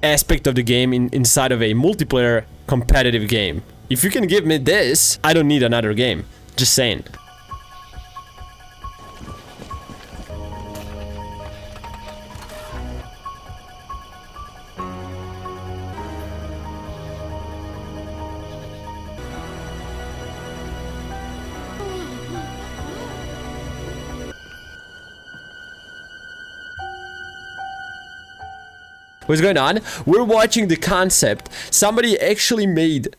aspect of the game inside of a multiplayer competitive game. If you can give me this, I don't need another game. Just saying. What's going on? We're watching the concept. Somebody actually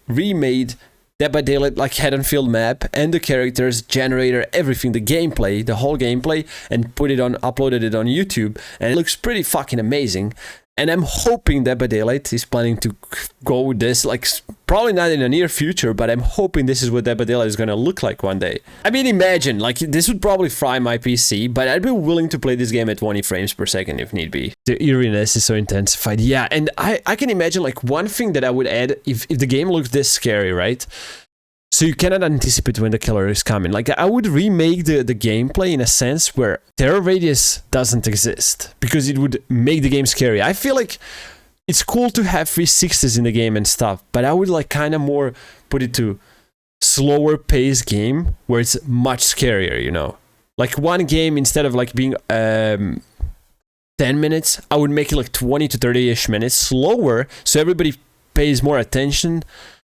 remade Dead by Daylight like Haddonfield map and the characters, generator, everything, the gameplay, the whole gameplay, and uploaded it on YouTube, and it looks pretty fucking amazing. And I'm hoping Dead by Daylight is planning to go with this, like, probably not in the near future, but I'm hoping this is what Dead by Daylight is gonna look like one day. I mean, imagine, like, this would probably fry my PC, but I'd be willing to play this game at 20 frames per second if need be. The eeriness is so intensified. Yeah, and I can imagine, like, one thing that I would add, if the game looks this scary, right? So you cannot anticipate when the killer is coming. Like, I would remake the gameplay in a sense where terror radius doesn't exist, because it would make the game scary. I feel like it's cool to have 360s in the game and stuff, but I would like kind of more put it to slower paced game where it's much scarier, you know? Like one game, instead of like being 10 minutes, I would make it like 20 to 30-ish minutes slower, so everybody pays more attention,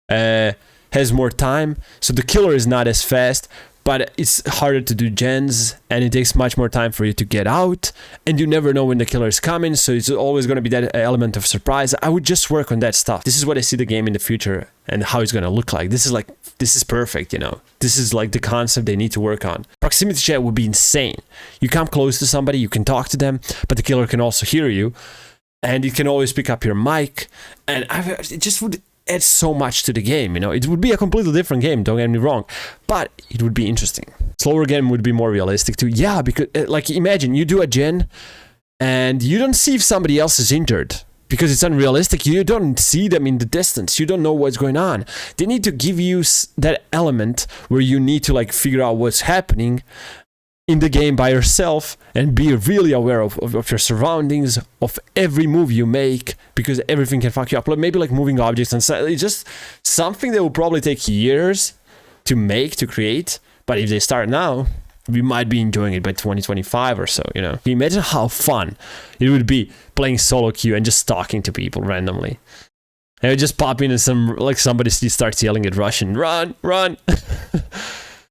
has more time, so the killer is not as fast, but it's harder to do gens, and it takes much more time for you to get out, and you never know when the killer is coming, so it's always going to be that element of surprise. I would just work on that stuff. This is what I see the game in the future and how it's going to look like. This is perfect, you know. This is like the concept they need to work on. Proximity chat would be insane. You come close to somebody, you can talk to them, but the killer can also hear you, and you can always pick up your mic, and it just would add so much to the game, you know. It would be a completely different game, don't get me wrong, but it would be interesting. Slower game would be more realistic too. Yeah, because like imagine you do a gen and you don't see if somebody else is injured because it's unrealistic. You don't see them in the distance. You don't know what's going on. They need to give you that element where you need to like figure out what's happening in the game by yourself and be really aware of your surroundings, of every move you make, because everything can fuck you up. Maybe like moving objects and stuff. It's just something that will probably take years to make, to create, but if they start now, we might be enjoying it by 2025 or so, you know. Imagine how fun it would be playing solo queue and just talking to people randomly. And it just pop in and somebody starts yelling at Russian, run, run.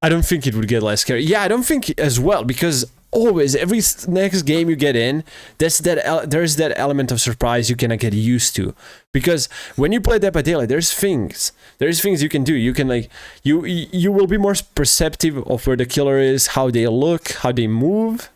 I don't think it would get less scary. Yeah, I don't think as well, because always, every next game you get in, there's that element of surprise you cannot get used to. Because when you play Dead by Daylight, there's things you can do. You can like, you will be more perceptive of where the killer is, how they look, how they move.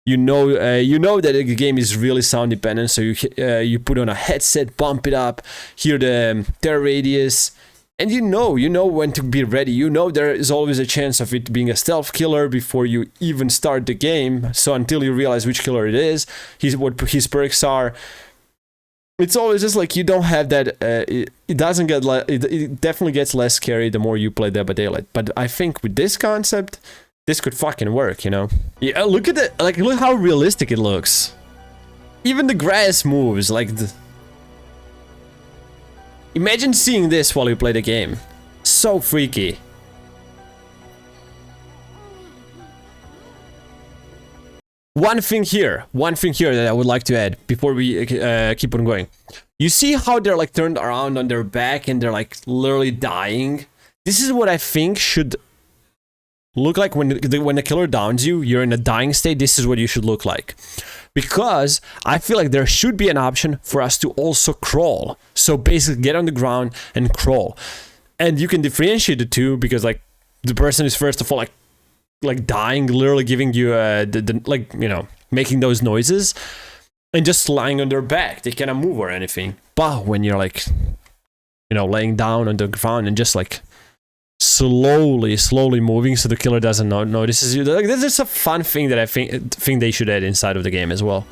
You know that the game is really sound dependent, so you put on a headset, bump it up, hear the terror radius. And you know when to be ready. You know there is always a chance of it being a stealth killer before you even start the game. So until you realize which killer it is, what his perks are, it's always just like you don't have that. It doesn't get. It definitely gets less scary the more you play Dead by Daylight. But I think with this concept, this could fucking work. You know? Yeah. Look at it. Like look how realistic it looks. Even the grass moves like the. Imagine seeing this while you play the game. So freaky. One thing here that I would like to add before we keep on going. You see how they're like turned around on their back and they're like literally dying? This is what I think should look like when the killer downs you, you're in a dying state. This is what you should look like. Because I feel like there should be an option for us to also crawl. So basically get on the ground and crawl. And you can differentiate the two because like the person is first of all like dying, literally giving you like, you know, making those noises and just lying on their back. They cannot move or anything. But when you're like, you know, laying down on the ground and just like slowly moving so the killer doesn't notices you. Like, this is a fun thing that I think they should add inside of the game as well.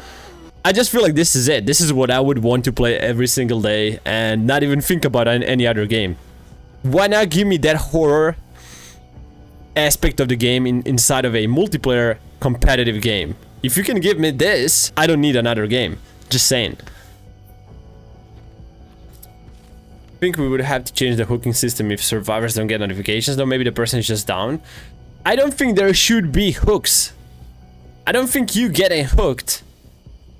I just feel like this is it. This is what I would want to play every single day and not even think about any other game. Why not give me that horror aspect of the game inside of a multiplayer competitive game? If you can give me this, I don't need another game. Just saying. think we would have to change the hooking system if survivors don't get notifications, though maybe the person is just down. I don't think there should be hooks. I don't think you getting hooked.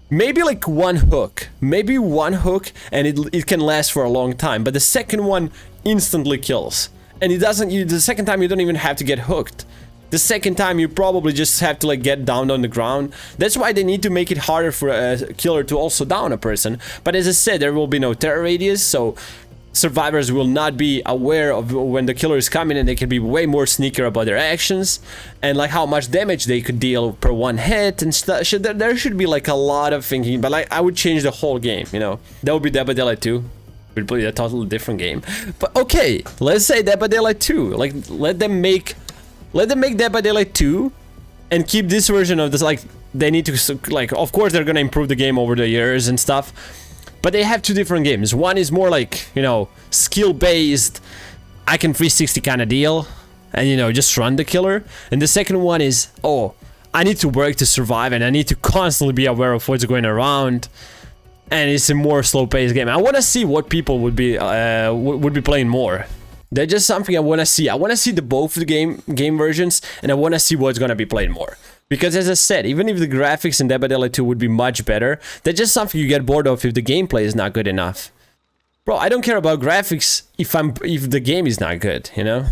Maybe like one hook. Maybe one hook and it can last for a long time. But the second one instantly kills. And it doesn't, the second time you don't even have to get hooked. The second time you probably just have to like get down on the ground. That's why they need to make it harder for a killer to also down a person. But as I said, there will be no terror radius, so survivors will not be aware of when the killer is coming, and they can be way more sneaker about their actions and like how much damage they could deal per one hit and stuff. There should be like a lot of thinking, but like I would change the whole game, you know. That would be Dead by Daylight 2. We'd play a totally different game. But okay, let's say Dead by Daylight 2. Like let them make Dead by Daylight 2 and keep this version of this. Like they need to, like, of course they're gonna improve the game over the years and stuff, but they have two different games. One is more like, you know, skill based, I can 360 kind of deal, and you know, just run the killer. And the second one is, oh, I need to work to survive and I need to constantly be aware of what's going around, and it's a more slow paced game. I want to see what people would be playing more. That's just something I want to see. I want to see both the game versions, and I want to see what's gonna be played more. Because as I said, even if the graphics in Dead by Daylight 2 would be much better, that's just something you get bored of if the gameplay is not good enough. Bro, I don't care about graphics if the game is not good, you know?